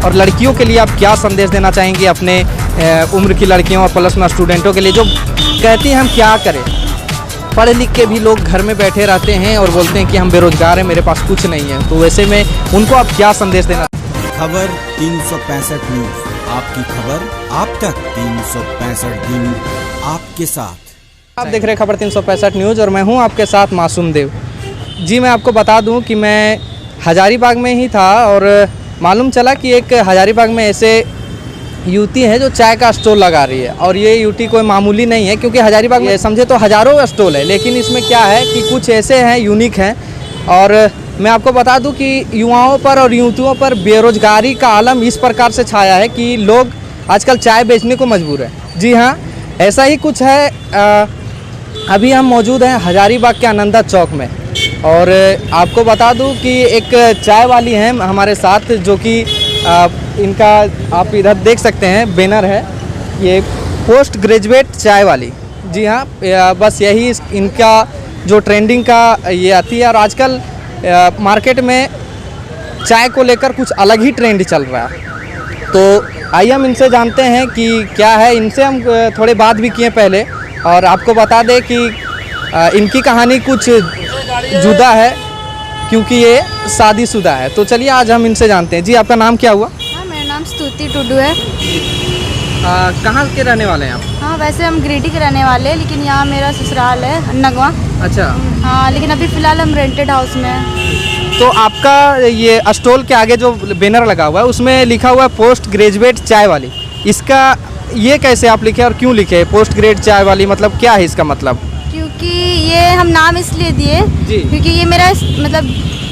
और लड़कियों के लिए आप क्या संदेश देना चाहेंगे अपने उम्र की लड़कियों और प्लस वन स्टूडेंटों के लिए जो कहती हैं हम क्या करें, पढ़ लिख के भी लोग घर में बैठे रहते हैं और बोलते हैं कि हम बेरोजगार हैं, मेरे पास कुछ नहीं है, तो वैसे में उनको आप क्या संदेश देना? खबर 365 न्यूज, आपकी खबर आप तक 365 दिन आपके साथ। आप देख रहे हैं खबर 365 न्यूज़ और मैं हूं आपके साथ मासूम देव जी। मैं आपको बता दूं कि मैं हजारीबाग में ही था और मालूम चला कि एक हजारीबाग में ऐसे युवती है जो चाय का स्टॉल लगा रही है और ये युवती कोई मामूली नहीं है, क्योंकि हजारीबाग में समझे तो हज़ारों स्टॉल है, लेकिन इसमें क्या है कि कुछ ऐसे हैं यूनिक हैं। और मैं आपको बता दूं कि युवाओं पर और युवतियों पर बेरोजगारी का आलम इस प्रकार से छाया है कि लोग आजकल चाय बेचने को मजबूर है। जी हाँ, ऐसा ही कुछ है। अभी हम मौजूद हैं हजारीबाग के आनंदा चौक में और आपको बता दूं कि एक चाय वाली हैं हमारे साथ, जो कि इनका आप इधर देख सकते हैं बैनर है, ये पोस्ट ग्रेजुएट चाय वाली। जी हाँ, बस यही इनका जो ट्रेंडिंग का ये आती है और आजकल मार्केट में चाय को लेकर कुछ अलग ही ट्रेंड चल रहा है। तो आइए हम इनसे जानते हैं कि क्या है। इनसे हम थोड़े बात भी किए पहले और आपको बता दें कि इनकी कहानी कुछ जुदा है क्योंकि ये शादीशुदा है। तो चलिए आज हम इनसे जानते हैं। जी, आपका नाम क्या हुआ? हाँ, मेरा नाम स्तुति टुडू है। कहाँ के रहने वाले हैं आप? हाँ, वैसे हम गिरिडीह के रहने वाले हैं, लेकिन यहाँ मेरा ससुराल है नगवा। अच्छा। हाँ, लेकिन अभी फ़िलहाल हम रेंटेड हाउस में हैं। तो आपका ये स्टॉल के आगे जो बैनर लगा हुआ है उसमें लिखा हुआ है पोस्ट ग्रेजुएट चाय वाली, इसका ये कैसे आप लिखे और क्यों लिखे पोस्ट ग्रेड चाय वाली, मतलब क्या है इसका मतलब? क्योंकि ये हम नाम इसलिए दिए क्योंकि ये मेरा मतलब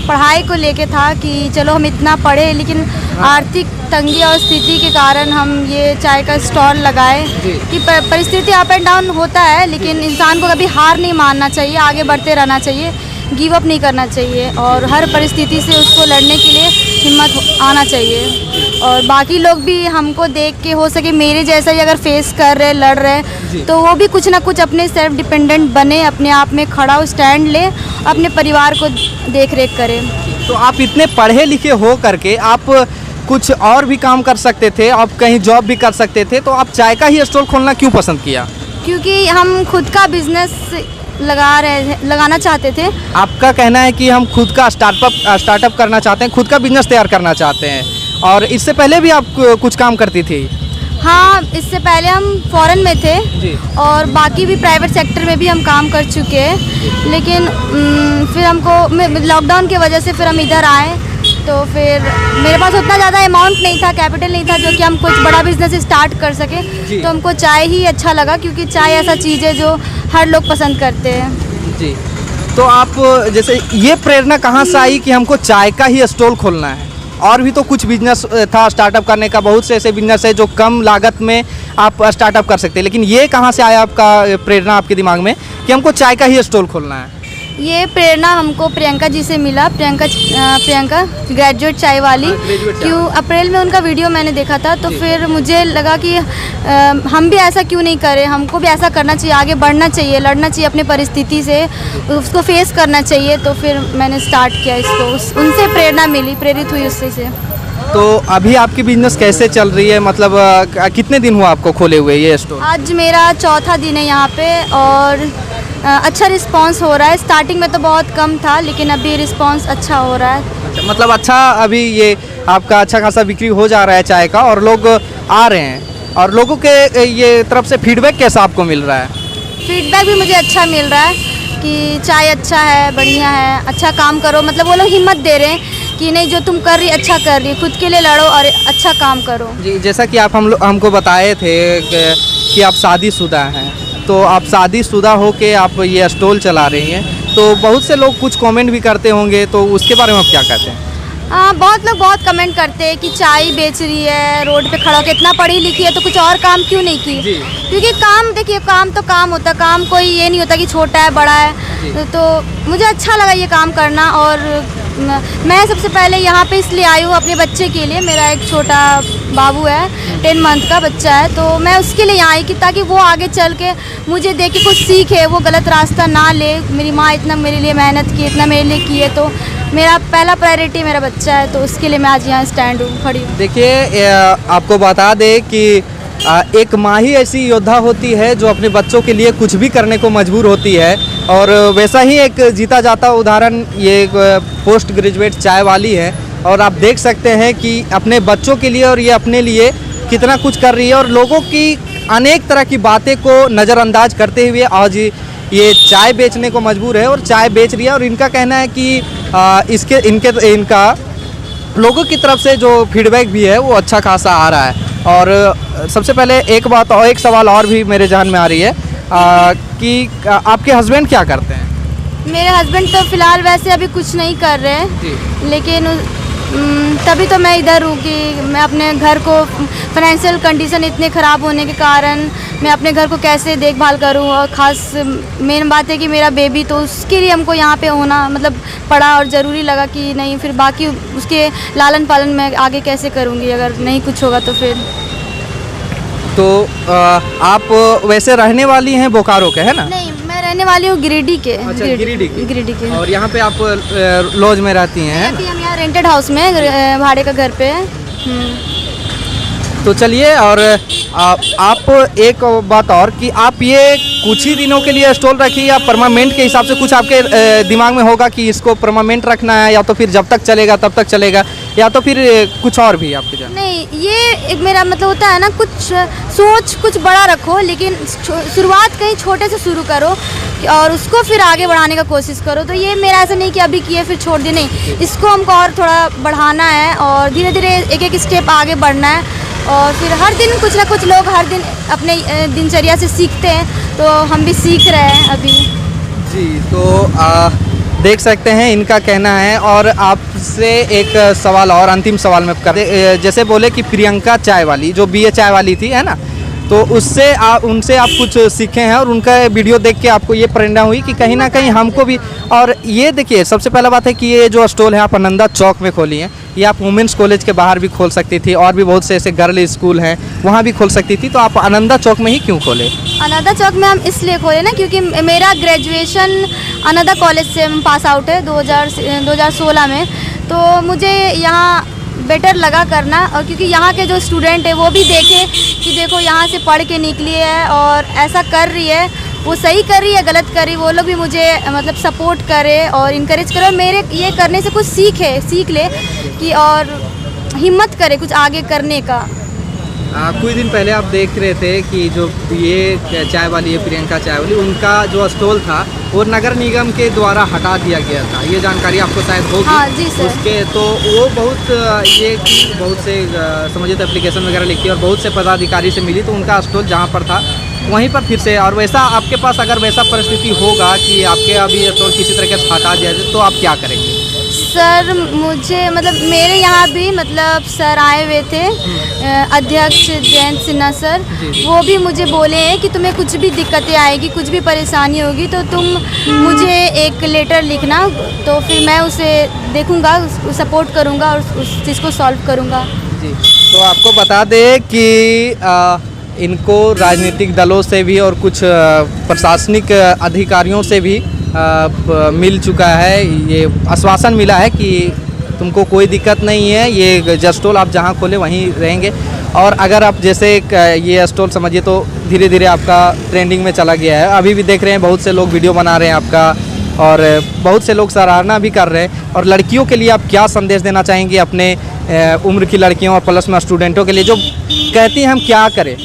पढ़ाई को लेके था कि चलो हम इतना पढ़े, लेकिन आर्थिक तंगी और स्थिति के कारण हम ये चाय का स्टॉल लगाए कि परिस्थिति अप एंड डाउन होता है, लेकिन इंसान को कभी हार नहीं मानना चाहिए, आगे बढ़ते रहना चाहिए, गिव अप नहीं करना चाहिए और हर परिस्थिति से उसको लड़ने के लिए हिम्मत आना चाहिए। और बाकी लोग भी हमको देख के हो सके मेरे जैसा ही अगर फेस कर रहे, लड़ रहे, तो वो भी कुछ ना कुछ अपने सेल्फ डिपेंडेंट बने, अपने आप में खड़ा हो, स्टैंड ले, अपने परिवार को देख रेख करें। तो आप इतने पढ़े लिखे हो करके आप कुछ और भी काम कर सकते थे, आप कहीं जॉब भी कर सकते थे, तो आप चाय का ही स्टॉल खोलना क्यों पसंद किया? क्योंकि हम खुद का बिजनेस लगाना चाहते थे। आपका कहना है कि हम खुद का स्टार्टअप करना चाहते हैं, खुद का बिजनेस तैयार करना चाहते हैं। और इससे पहले भी आप कुछ काम करती थी? हाँ, इससे पहले हम फॉरेन में थे जी। और बाकी भी प्राइवेट सेक्टर में भी हम काम कर चुके हैं, लेकिन फिर हमको लॉकडाउन की वजह से फिर हम इधर आए, तो फिर मेरे पास उतना ज़्यादा अमाउंट नहीं था, कैपिटल नहीं था जो कि हम कुछ बड़ा बिजनेस स्टार्ट कर सके, तो हमको चाय ही अच्छा लगा क्योंकि चाय ऐसा चीज़ है जो हर लोग पसंद करते हैं। जी। तो आप जैसे ये प्रेरणा कहाँ से आई कि हमको चाय का ही स्टॉल खोलना है? और भी तो कुछ बिजनेस था स्टार्टअप करने का, बहुत से ऐसे बिजनेस है जो कम लागत में आप स्टार्टअप कर सकते हैं, लेकिन ये कहाँ से आया आपका प्रेरणा आपके दिमाग में कि हमको चाय का ही स्टॉल खोलना है? ये प्रेरणा हमको प्रियंका जी से मिला। प्रियंका ग्रेजुएट चाय वाली, क्यों अप्रैल में उनका वीडियो मैंने देखा था, तो फिर मुझे लगा कि हम भी ऐसा क्यों नहीं करें, हमको भी ऐसा करना चाहिए, आगे बढ़ना चाहिए, लड़ना चाहिए अपने परिस्थिति से, उसको फेस करना चाहिए। तो फिर मैंने स्टार्ट किया इसको, उनसे प्रेरणा मिली, प्रेरित हुई उससे से। तो अभी आपकी बिजनेस कैसे चल रही है, मतलब कितने दिन हुआ आपको खोले हुए ये स्टोर? आज मेरा चौथा दिन है यहाँ पे और अच्छा रिस्पांस हो रहा है। स्टार्टिंग में तो बहुत कम था, लेकिन अभी रिस्पांस अच्छा हो रहा है। अच्छा, मतलब अच्छा अभी ये आपका अच्छा खासा बिक्री हो जा रहा है चाय का और लोग आ रहे हैं, और लोगों के ये तरफ से फीडबैक कैसा आपको मिल रहा है? फीडबैक भी मुझे अच्छा मिल रहा है कि चाय अच्छा है, बढ़िया है, अच्छा काम करो, मतलब वो लोग हिम्मत दे रहे हैं कि नहीं जो तुम कर रही अच्छा कर रही, खुद के लिए लड़ो और अच्छा काम करो। जी, जैसा कि आप हमको बताए थे कि आप शादीशुदा हैं, तो आप शादीशुदा हो के आप ये स्टॉल चला रही हैं, तो बहुत से लोग कुछ कमेंट भी करते होंगे, तो उसके बारे में आप क्या कहते हैं? हाँ, बहुत लोग बहुत कमेंट करते हैं कि चाय बेच रही है, रोड पे खड़ा होकर, इतना पढ़ी लिखी है तो कुछ और काम क्यों नहीं की? क्योंकि काम देखिए, काम तो काम होता है, काम कोई ये नहीं होता कि छोटा है बड़ा है। तो मुझे अच्छा लगा ये काम करना और मैं सबसे पहले यहाँ पे इसलिए आई हूँ अपने बच्चे के लिए। मेरा एक छोटा बाबू है, 10 मंथ का बच्चा है, तो मैं उसके लिए यहाँ आई कि ताकि वो आगे चल के मुझे देख के कुछ सीखे, वो गलत रास्ता ना ले। मेरी माँ इतना मेरे लिए मेहनत की, इतना मेरे लिए की है, तो मेरा पहला प्रायोरिटी मेरा बच्चा है, तो उसके लिए मैं आज यहाँ स्टैंड हूँ, खड़ी हूँ। देखिए आपको बता दें कि एक माँ ही ऐसी योद्धा होती है जो अपने बच्चों के लिए कुछ भी करने को मजबूर होती है, और वैसा ही एक जीता जाता उदाहरण ये पोस्ट ग्रेजुएट चाय वाली है। और आप देख सकते हैं कि अपने बच्चों के लिए और ये अपने लिए कितना कुछ कर रही है, और लोगों की अनेक तरह की बातें को नज़रअंदाज करते हुए आज ये चाय बेचने को मजबूर है और चाय बेच रही है। और इनका कहना है कि इनका लोगों की तरफ से जो फीडबैक भी है वो अच्छा खासा आ रहा है। और सबसे पहले एक सवाल और भी मेरे जहन में आ रही है कि आपके हस्बैंड क्या करते हैं? मेरे हस्बैंड तो फ़िलहाल वैसे अभी कुछ नहीं कर रहे हैं, लेकिन तभी तो मैं इधर हूँ कि मैं अपने घर को फाइनेंशियल कंडीशन इतने ख़राब होने के कारण मैं अपने घर को कैसे देखभाल करूँ, और ख़ास मेन बात है कि मेरा बेबी, तो उसके लिए हमको यहाँ पे होना मतलब पड़ा और ज़रूरी लगा कि नहीं, फिर बाकी उसके लालन पालन मैं आगे कैसे करूँगी अगर नहीं कुछ होगा तो फिर। तो आप वैसे रहने वाली हैं बोकारो के, है ना? नहीं, मैं रहने वाली हूँ गिरिडीह के। अच्छा, गिरिडीह के। के। और यहाँ पे आप लॉज में रहती हैं, है अभी ना? हम यहाँ रेंटेड हाउस में भाड़े का घर पे है। तो चलिए, और आप एक बात और कि आप ये कुछ ही दिनों के लिए स्टॉल रखिए या परमानेंट के हिसाब से कुछ आपके दिमाग में होगा कि इसको परमानेंट रखना है, या तो फिर जब तक चलेगा तब तक चलेगा, या तो फिर कुछ और भी आपके जान? नहीं, ये एक मेरा मतलब होता है ना, कुछ सोच कुछ बड़ा रखो, लेकिन शुरुआत कहीं छोटे से शुरू करो और उसको फिर आगे बढ़ाने का कोशिश करो। तो ये मेरा ऐसा नहीं कि अभी किए फिर छोड़ दिए, नहीं, इसको हमको और थोड़ा बढ़ाना है और धीरे धीरे एक एक स्टेप आगे बढ़ना है। और फिर हर दिन कुछ ना कुछ लोग हर दिन अपने दिनचर्या से सीखते हैं, तो हम भी सीख रहे हैं अभी। जी, तो देख सकते हैं इनका कहना है। और आपसे एक सवाल और, अंतिम सवाल मैं कर जैसे बोले कि प्रियंका चाय वाली जो BA चाय वाली थी, है ना, तो उनसे आप कुछ सीखे हैं और उनका वीडियो देख के आपको ये प्रेरणा हुई कि कहीं ना कहीं हमको भी। और ये देखिए, सबसे पहला बात है कि ये जो स्टॉल है आप आनंदा चौक में खोली हैं, ये आप वुमेंस कॉलेज के बाहर भी खोल सकती थी, और भी बहुत से ऐसे गर्ल स्कूल हैं वहाँ भी खोल सकती थी, तो आप आनंदा चौक में ही क्यों खोले? आनंदा चौक में हम इसलिए खोले ना क्योंकि मेरा ग्रेजुएशन आनंदा कॉलेज से पास आउट है 2016 में, तो मुझे यहाँ बेटर लगा करना। और क्योंकि यहाँ के जो स्टूडेंट है वो भी देखें कि देखो यहाँ से पढ़ के निकली है और ऐसा कर रही है, वो सही कर रही है गलत कर रही है, वो लोग भी मुझे मतलब सपोर्ट करे और इनकरेज करे, और मेरे ये करने से कुछ सीख ले कि और हिम्मत करे कुछ आगे करने का। कुछ दिन पहले आप देख रहे थे कि जो ये चाय वाली है प्रियंका चाय वाली, उनका जो स्टॉल था वो नगर निगम के द्वारा हटा दिया गया था, ये जानकारी आपको शायद होगी। हाँ जी सर। उसके तो वो बहुत से समझिए तो एप्लीकेशन वगैरह लिखी और बहुत से पदाधिकारी से मिली, तो उनका स्टॉल जहाँ पर था वहीं पर फिर से। और वैसा आपके पास अगर वैसा परिस्थिति होगा कि आपके अभी स्टॉल किसी तरीके से हटा दिया जाए, तो आप क्या करेंगे? सर मुझे मतलब मेरे यहाँ भी मतलब सर आए हुए थे, अध्यक्ष जयंत सिन्हा सर, वो भी मुझे बोले हैं कि तुम्हें कुछ भी दिक्कतें आएगी, कुछ भी परेशानी होगी तो तुम मुझे एक लेटर लिखना, तो फिर मैं उसे देखूँगा, सपोर्ट करूँगा और उस चीज़ को सॉल्व करूँगा। जी, तो आपको बता दें कि इनको राजनीतिक दलों से भी और कुछ प्रशासनिक अधिकारियों से भी मिल चुका है, ये आश्वासन मिला है कि तुमको कोई दिक्कत नहीं है, ये स्टॉल आप जहाँ खोले वहीं रहेंगे। और अगर आप जैसे ये स्टॉल समझिए तो धीरे धीरे आपका ट्रेंडिंग में चला गया है, अभी भी देख रहे हैं बहुत से लोग वीडियो बना रहे हैं आपका, और बहुत से लोग सराहना भी कर रहे हैं। और लड़कियों के लिए आप क्या संदेश देना चाहेंगे अपने उम्र की लड़कियों और प्लस में स्टूडेंटों के लिए जो कहती हैं हम क्या करें,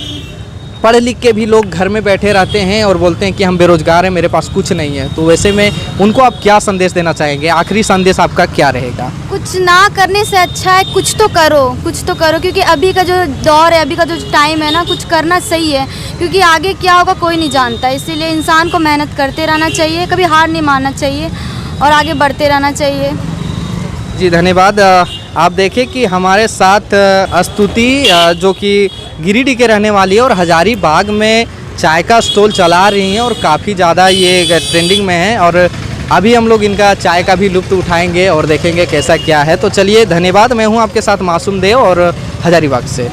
पढ़ लिख के भी लोग घर में बैठे रहते हैं और बोलते हैं कि हम बेरोजगार हैं, मेरे पास कुछ नहीं है, तो वैसे में उनको आप क्या संदेश देना चाहेंगे? आखिरी संदेश आपका क्या रहेगा? कुछ ना करने से अच्छा है कुछ तो करो, क्योंकि अभी का जो दौर है, अभी का जो टाइम है ना, कुछ करना सही है, क्योंकि आगे क्या होगा कोई नहीं जानता। इसीलिए इंसान को मेहनत करते रहना चाहिए, कभी हार नहीं मानना चाहिए और आगे बढ़ते रहना चाहिए। जी धन्यवाद। आप देखें कि हमारे साथ स्तुति जो कि गिरिडीह के रहने वाली है और हजारीबाग में चाय का स्टॉल चला रही हैं और काफ़ी ज़्यादा ये ट्रेंडिंग में है, और अभी हम लोग इनका चाय का भी लुत्फ़ उठाएंगे और देखेंगे कैसा क्या है। तो चलिए धन्यवाद, मैं हूं आपके साथ मासूम देव और हजारीबाग से।